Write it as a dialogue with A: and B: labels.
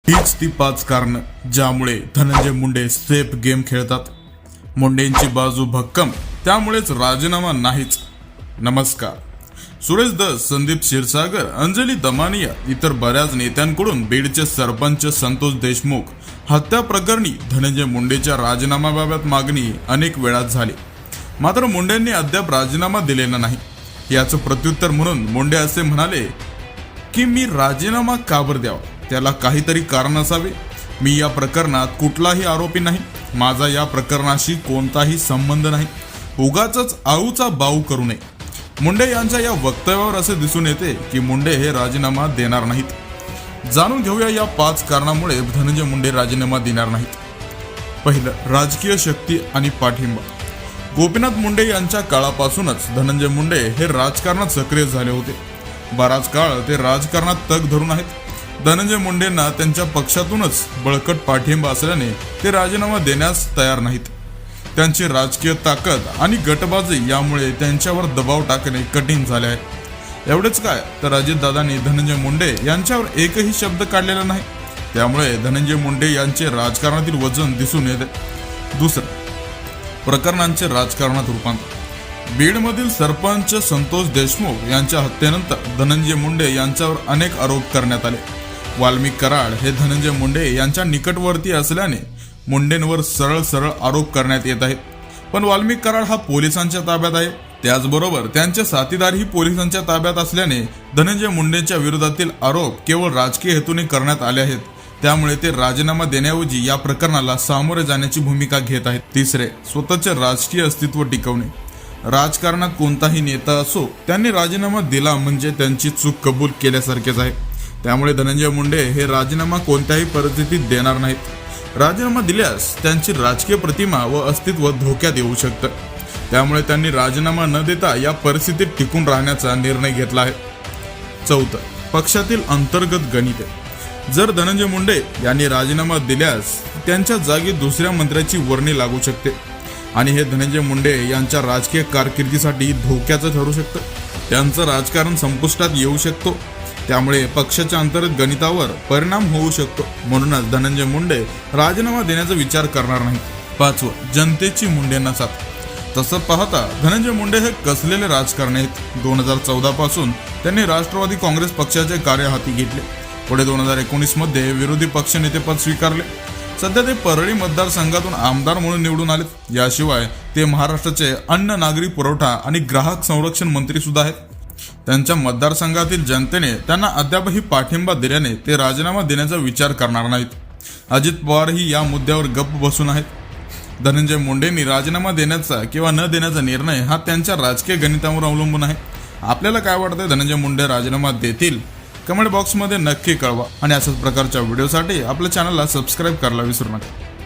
A: हीच ती 5 कारण ज्यामुळे धनंजय मुंडे सेफ गेम खेळतात। मुंडेंची बाजू भक्कम, त्यामुळेच राजीनामा नाहीच। नमस्कार। सुरेश दस, संदीप क्षीरसागर, अंजली दमानिया इतर बऱ्याच नेत्यांकडून बीडचे सरपंच संतोष देशमुख हत्या प्रकरणी धनंजय मुंडेच्या राजीनाम्याबाबत मागणी अनेक वेळा झाली, मात्र मुंडेंनी अद्याप राजीनामा दिलेला नाही। याचं प्रत्युत्तर म्हणून मुंडे असे म्हणाले की मी राजीनामा का बरं द्यावा, त्याला काहीतरी कारण असावे। मी या प्रकरणात कुठलाही आरोपी नाही, माझा या प्रकरणाशी कोणताही संबंध नाही, उगाचच आऊचा बाऊ करू नये। मुंडे यांच्या या वक्तव्यावर असे दिसून येते की मुंडे हे राजीनामा देणार नाहीत। जाणून घेऊया या 5 कारणामुळे धनंजय मुंडे राजीनामा देणार नाहीत। पहिलं, राजकीय शक्ती आणि पाठिंबा। गोपीनाथ मुंडे यांच्या काळापासूनच धनंजय मुंडे हे राजकारणात सक्रिय झाले होते। बराच काळ ते राजकारणात तग धरून आहेत। धनंजय मुंडेंना त्यांच्या पक्षातूनच बळकट पाठिंबा असल्याने ते राजीनामा देण्यास तयार नाहीत। त्यांची राजकीय ताकद आणि गटबाजी यामुळे त्यांच्यावर दबाव टाकणे कठीण झाले आहे। एवढेच काय तर अजितदादांनी धनंजय मुंडे यांच्यावर एकही शब्द काढलेला नाही, त्यामुळे धनंजय मुंडे यांचे राजकारणातील वजन दिसून येते। दुसरं, प्रकरणांचे राजकारणात रूपांतर। बीडमधील सरपंच संतोष देशमुख यांच्या हत्येनंतर धनंजय मुंडे यांच्यावर अनेक आरोप करण्यात आले। वाल्मिक कराड हे धनंजय मुंडे यांच्या निकटवर्ती असल्याने मुंडेंवर सरळ आरोप करण्यात येत आहेत, पण वाल्मिक कराड हा पोलिसांच्या ताब्यात आहे। त्याचबरोबर त्यांचे साथीदारही पोलिसांच्या ताब्यात असल्याने धनंजय मुंडेंच्या विरोधातील आरोप केवळ राजकीय हेतूने करण्यात आले आहेत, त्यामुळे ते राजीनामा देण्याऐवजी या प्रकरणाला सामोरे जाण्याची भूमिका घेत आहेत। तिसरे, स्वतःचे राजकीय अस्तित्व टिकवणे। राजकारणात कोणताही नेता असो, त्यांनी राजीनामा दिला म्हणजे त्यांची चूक कबूल केल्यासारखेच आहे। त्यामुळे धनंजय मुंडे हे राजीनामा कोणत्याही परिस्थितीत देणार नाहीत। राजीनामा दिल्यास त्यांची राजकीय प्रतिमा व अस्तित्व धोक्यात येऊ शकतं, त्यामुळे त्यांनी राजीनामा न देता या परिस्थितीत टिकून राहण्याचा निर्णय घेतला आहे। चौथं, पक्षातील अंतर्गत गणिते। जर धनंजय मुंडे यांनी राजीनामा दिल्यास त्यांच्या जागी दुसऱ्या मंत्र्याची वर्णी लागू शकते आणि हे धनंजय मुंडे यांच्या राजकीय कारकिर्दीसाठी धोक्याचं ठरू शकतं। त्यांचं राजकारण संपुष्टात येऊ शकतो, त्यामुळे पक्षाच्या अंतर्गत गणितावर परिणाम होऊ शकतो। म्हणूनच धनंजय मुंडे राजीनामा देण्याचा विचार करणार नाही। पाचवं, जनतेची मुंडेंना साथ। तसं पाहता धनंजय मुंडे हे कसलेले राजकारणी आहेत। 2014 पासून त्यांनी राष्ट्रवादी काँग्रेस पक्षाचे कार्य हाती घेतले। पुढे 2019 मध्ये विरोधी पक्षनेतेपद स्वीकारले। सध्या ते परळी मतदारसंघातून आमदार म्हणून निवडून आले। याशिवाय ते महाराष्ट्राचे अन्न, नागरी पुरवठा आणि ग्राहक संरक्षण मंत्री सुद्धा आहेत। त्यांच्या मतदारसंघातील जनतेने त्यांना अद्यापही पाठिंबा दिल्याने ते राजीनामा देण्याचा विचार करणार नाहीत। अजित पवारही या मुद्द्यावर गप्प बसून आहेत। धनंजय मुंडेंनी राजीनामा देण्याचा किंवा न देण्याचा निर्णय हा त्यांच्या राजकीय गणितावर अवलंबून आहे। आपल्याला काय वाटतंय, धनंजय मुंडे राजीनामा देतील? कमेंट बॉक्समध्ये नक्की कळवा आणि अशाच प्रकारच्या व्हिडिओसाठी आपल्या चॅनलला सबस्क्राईब करायला विसरू नका।